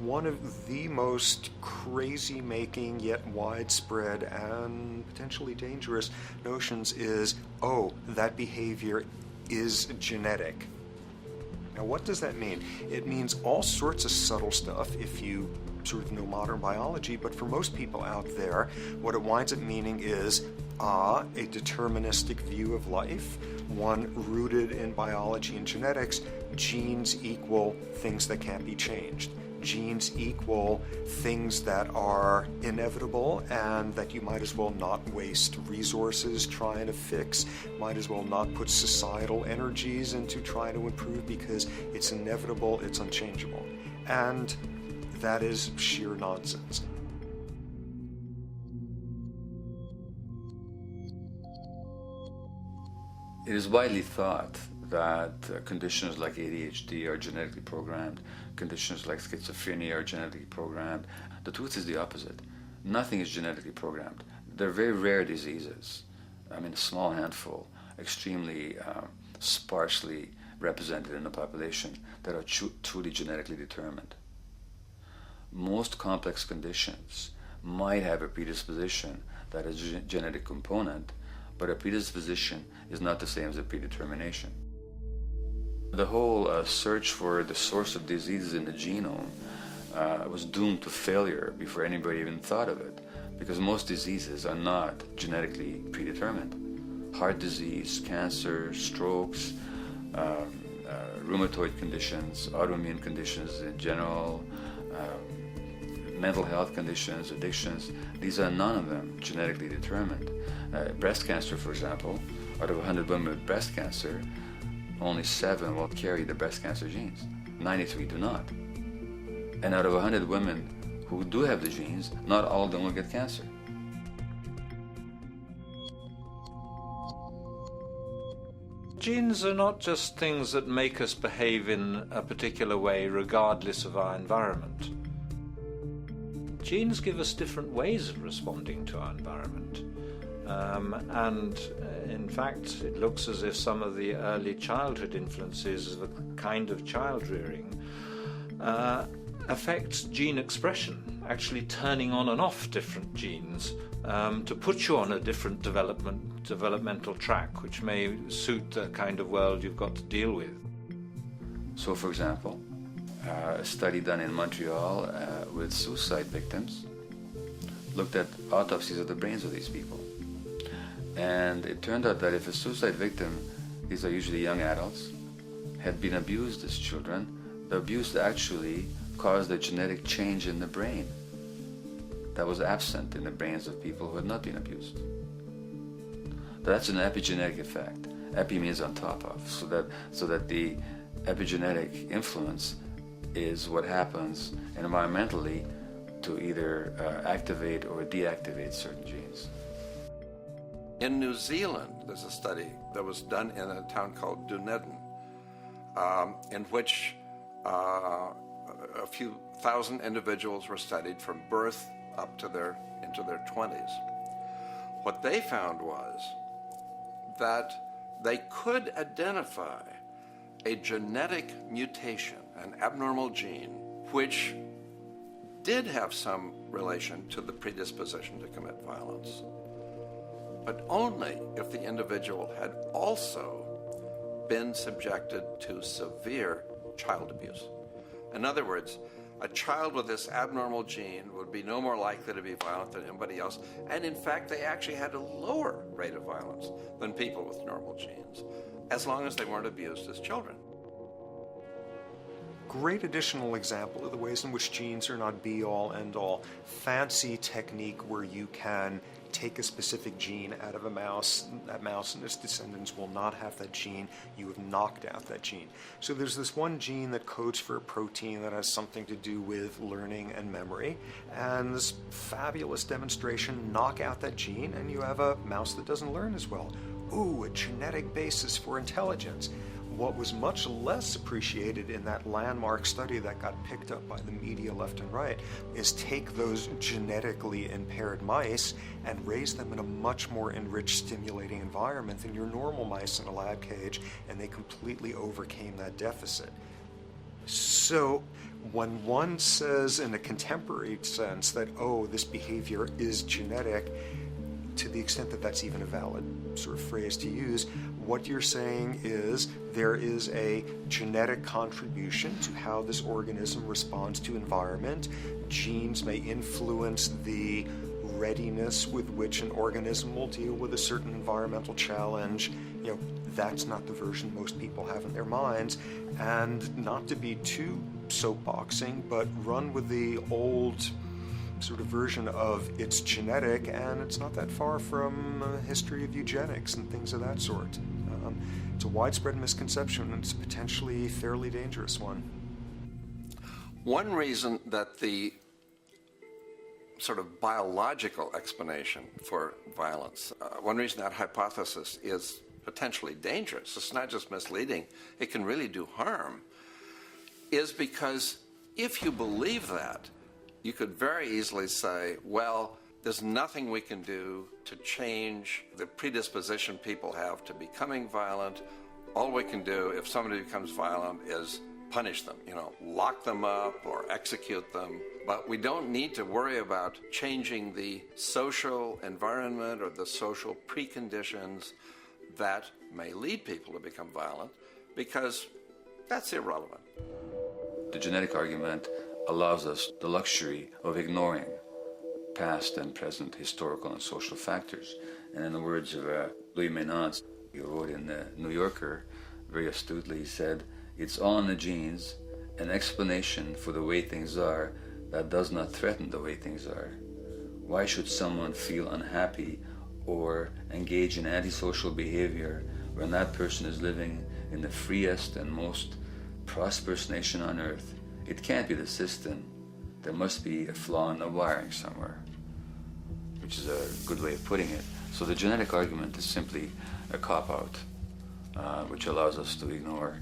one of the most crazy-making yet widespread and potentially dangerous notions is, oh, that behavior is genetic. Now, what does that mean? It means all sorts of subtle stuff if you sort of know modern biology, but for most people out there, what it winds up meaning is a deterministic view of life, one rooted in biology and genetics. Genes equal things that can't be changed. Genes equal things that are inevitable and that you might as well not waste resources trying to fix, might as well not put societal energies into trying to improve because it's inevitable, it's unchangeable. And that is sheer nonsense. It is widely thought that conditions like ADHD are genetically programmed, conditions like schizophrenia are genetically programmed. The truth is the opposite. Nothing is genetically programmed. They're very rare diseases. I mean, a small handful, extremely sparsely represented in the population, that are truly genetically determined. Most complex conditions might have a predisposition that is a genetic component, but a predisposition is not the same as a predetermination. The whole search for the source of diseases in the genome was doomed to failure before anybody even thought of it, because most diseases are not genetically predetermined. Heart disease, cancer, strokes, rheumatoid conditions, autoimmune conditions in general, mental health conditions, addictions, these are none of them genetically determined. Breast cancer, for example, out of 100 women with breast cancer, only 7 will carry the breast cancer genes. 93 do not. And out of 100 women who do have the genes, not all of them will get cancer. Genes are not just things that make us behave in a particular way regardless of our environment. Genes give us different ways of responding to our environment. In fact, it looks as if some of the early childhood influences of a kind of child rearing affects gene expression, actually turning on and off different genes to put you on a different developmental track, which may suit the kind of world you've got to deal with. So, for example, a study done in Montreal with suicide victims looked at autopsies of the brains of these people. And it turned out that if a suicide victim, these are usually young adults, had been abused as children, the abuse actually caused a genetic change in the brain that was absent in the brains of people who had not been abused. That's an epigenetic effect. Epi means on top of, so that the epigenetic influence is what happens environmentally to either activate or deactivate certain genes. In New Zealand, there's a study that was done in a town called Dunedin, in which a few thousand individuals were studied from birth up to into their 20s. What they found was that they could identify a genetic mutation, an abnormal gene, which did have some relation to the predisposition to commit violence, but only if the individual had also been subjected to severe child abuse. In other words, a child with this abnormal gene would be no more likely to be violent than anybody else, and in fact they actually had a lower rate of violence than people with normal genes, as long as they weren't abused as children. Great additional example of the ways in which genes are not be-all, end-all. Fancy technique where you can take a specific gene out of a mouse, that mouse and its descendants will not have that gene, you have knocked out that gene. So there's this one gene that codes for a protein that has something to do with learning and memory, and this fabulous demonstration, knock out that gene and you have a mouse that doesn't learn as well. Ooh, a genetic basis for intelligence. What was much less appreciated in that landmark study that got picked up by the media left and right is take those genetically impaired mice and raise them in a much more enriched, stimulating environment than your normal mice in a lab cage, and they completely overcame that deficit. So When one says in a contemporary sense that, oh, this behavior is genetic, to the extent that that's even a valid sort of phrase to use, what you're saying is there is a genetic contribution to how this organism responds to environment. Genes may influence the readiness with which an organism will deal with a certain environmental challenge. That's not the version most people have in their minds. And not to be too soapboxing, but run with the old sort of version of it's genetic, and it's not that far from a history of eugenics and things of that sort. It's a widespread misconception, and it's a potentially fairly dangerous one. One reason that the sort of biological explanation for violence, one reason that hypothesis is potentially dangerous, it's not just misleading, it can really do harm, is because if you believe that, you could very easily say, well, there's nothing we can do to change the predisposition people have to becoming violent. All we can do if somebody becomes violent is punish them, lock them up or execute them. But we don't need to worry about changing the social environment or the social preconditions that may lead people to become violent, because that's irrelevant. The genetic argument allows us the luxury of ignoring past and present historical and social factors. And in the words of Louis Menand, he wrote in the New Yorker, very astutely, he said, "It's all in the genes, an explanation for the way things are that does not threaten the way things are. Why should someone feel unhappy or engage in antisocial behavior when that person is living in the freest and most prosperous nation on earth? It can't be the system. There must be a flaw in the wiring somewhere," which is a good way of putting it. So the genetic argument is simply a cop-out, which allows us to ignore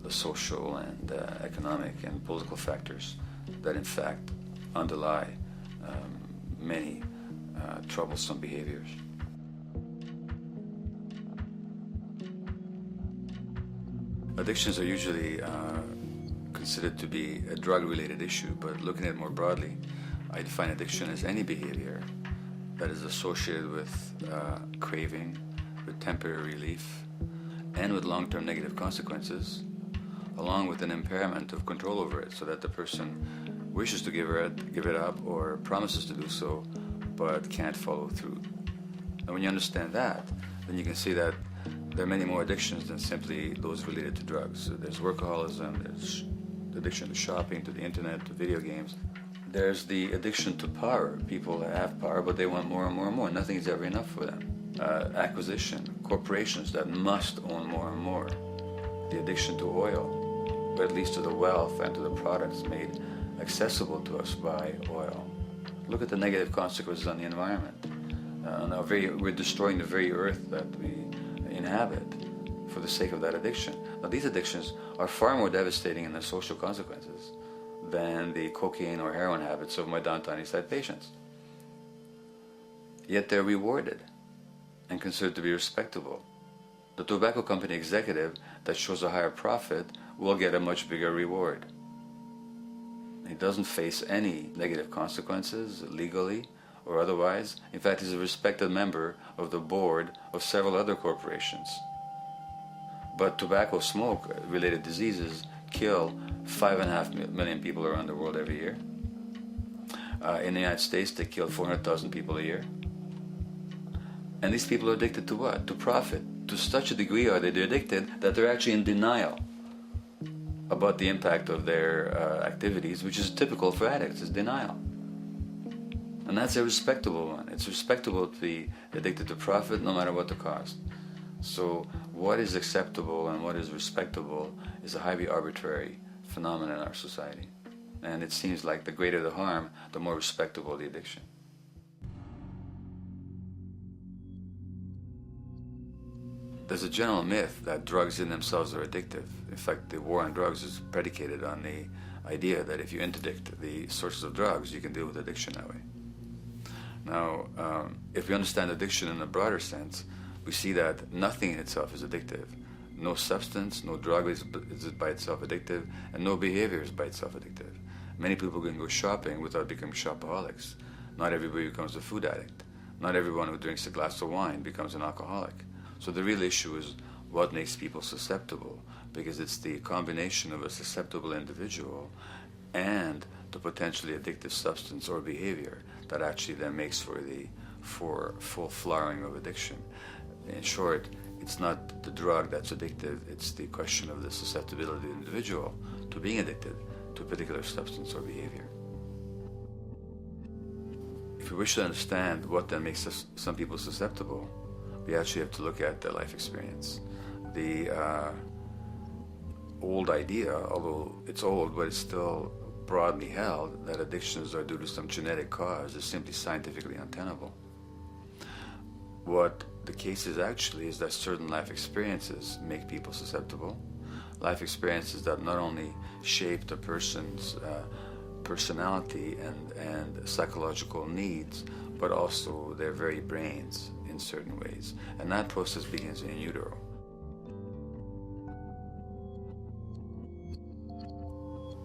the social and economic and political factors that in fact underlie many troublesome behaviors. Addictions are usually considered to be a drug-related issue, but looking at it more broadly, I define addiction as any behavior that is associated with craving, with temporary relief, and with long-term negative consequences, along with an impairment of control over it, so that the person wishes to give it up or promises to do so, but can't follow through. And when you understand that, then you can see that there are many more addictions than simply those related to drugs. So there's workaholism, there's addiction to shopping, to the internet, to video games. There's the addiction to power. People have power, but they want more and more and more. Nothing is ever enough for them. Acquisition, corporations that must own more and more. The addiction to oil, or at least to the wealth and to the products made accessible to us by oil. Look at the negative consequences on the environment. We're destroying the very earth that we inhabit for the sake of that addiction. Now, these addictions are far more devastating in their social consequences than the cocaine or heroin habits of my downtown East Side patients. Yet they're rewarded and considered to be respectable. The tobacco company executive that shows a higher profit will get a much bigger reward. He doesn't face any negative consequences legally or otherwise. In fact, he's a respected member of the board of several other corporations. But tobacco smoke-related diseases kill 5.5 million people around the world every year. In the United States, they kill 400,000 people a year. And these people are addicted to what? To profit. To such a degree are they addicted that they're actually in denial about the impact of their activities, which is typical for addicts, is denial. And that's a respectable one. It's respectable to be addicted to profit no matter what the cost. So what is acceptable and what is respectable is a highly arbitrary phenomenon in our society. And it seems like the greater the harm, the more respectable the addiction. There's a general myth that drugs in themselves are addictive. In fact, the war on drugs is predicated on the idea that if you interdict the sources of drugs, you can deal with addiction that way. Now, if we understand addiction in a broader sense, we see that nothing in itself is addictive. No substance, no drug is by itself addictive, and no behavior is by itself addictive. Many people can go shopping without becoming shopaholics. Not everybody becomes a food addict. Not everyone who drinks a glass of wine becomes an alcoholic. So the real issue is what makes people susceptible, because it's the combination of a susceptible individual and the potentially addictive substance or behavior that actually then makes for full flowering of addiction. In short, it's not the drug that's addictive, it's the question of the susceptibility of the individual to being addicted to a particular substance or behavior. If we wish to understand what then makes some people susceptible, we actually have to look at their life experience. The old idea, although it's old, but it's still broadly held, that addictions are due to some genetic cause is simply scientifically untenable. What the case is actually is that certain life experiences make people susceptible. Life experiences that not only shape the person's personality and psychological needs, but also their very brains in certain ways. And that process begins in utero.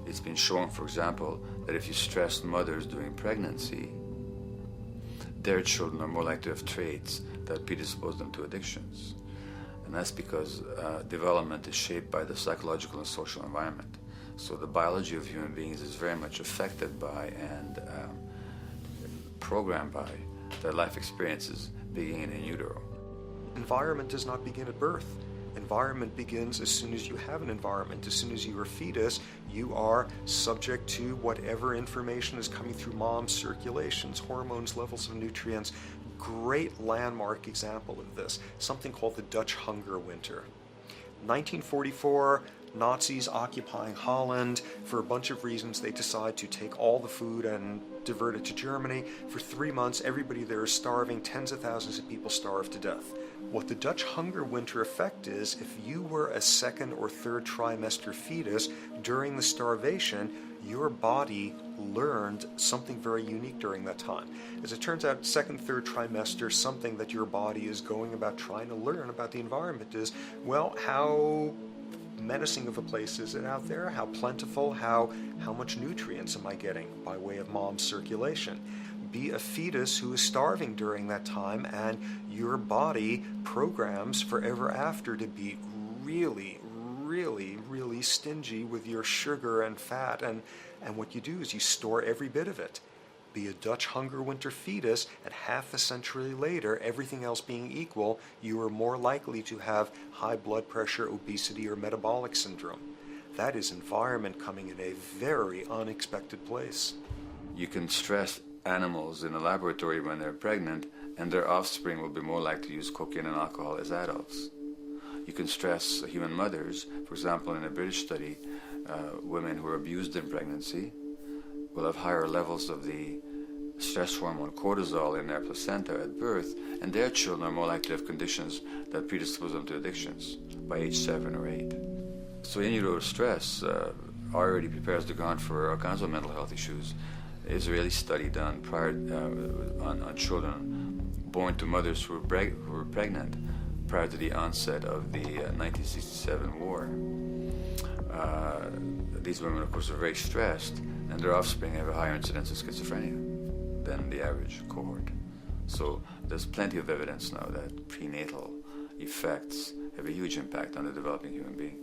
It's been shown, for example, that if you stress mothers during pregnancy, their children are more likely to have traits that predispose them to addictions. And that's because development is shaped by the psychological and social environment. So the biology of human beings is very much affected by and programmed by their life experiences beginning in utero. Environment does not begin at birth. Environment begins as soon as you have an environment. As soon as you are a fetus, you are subject to whatever information is coming through mom's circulations, hormones, levels of nutrients. Great landmark example of this, something called the Dutch hunger winter. 1944, Nazis occupying Holland. For a bunch of reasons, they decide to take all the food and divert it to Germany. For 3 months, everybody there is starving. Tens of thousands of people starve to death. What the Dutch hunger winter effect is, if you were a second or third trimester fetus during the starvation, your body learned something very unique during that time. As it turns out, second, third trimester, something that your body is going about trying to learn about the environment is, well, how menacing of a place is it out there? How plentiful? How much nutrients am I getting by way of mom's circulation? Be a fetus who is starving during that time, and your body programs forever after to be really, really, really stingy with your sugar and fat, and what you do is you store every bit of it. Be a Dutch hunger winter fetus, and half a century later, everything else being equal, you are more likely to have high blood pressure, obesity, or metabolic syndrome. That is environment coming in a very unexpected place. You can stress animals in a laboratory when they're pregnant, and their offspring will be more likely to use cocaine and alcohol as adults. You can stress human mothers. For example, in a British study, women who are abused in pregnancy will have higher levels of the stress hormone cortisol in their placenta at birth, and their children are more likely to have conditions that predispose them to addictions by age 7 or 8. So in utero stress already prepares the ground for all kinds of mental health issues. Israeli study done prior on children born to mothers who were pregnant prior to the onset of the 1967 war. These women, of course, are very stressed, and their offspring have a higher incidence of schizophrenia than the average cohort. So there's plenty of evidence now that prenatal effects have a huge impact on the developing human being.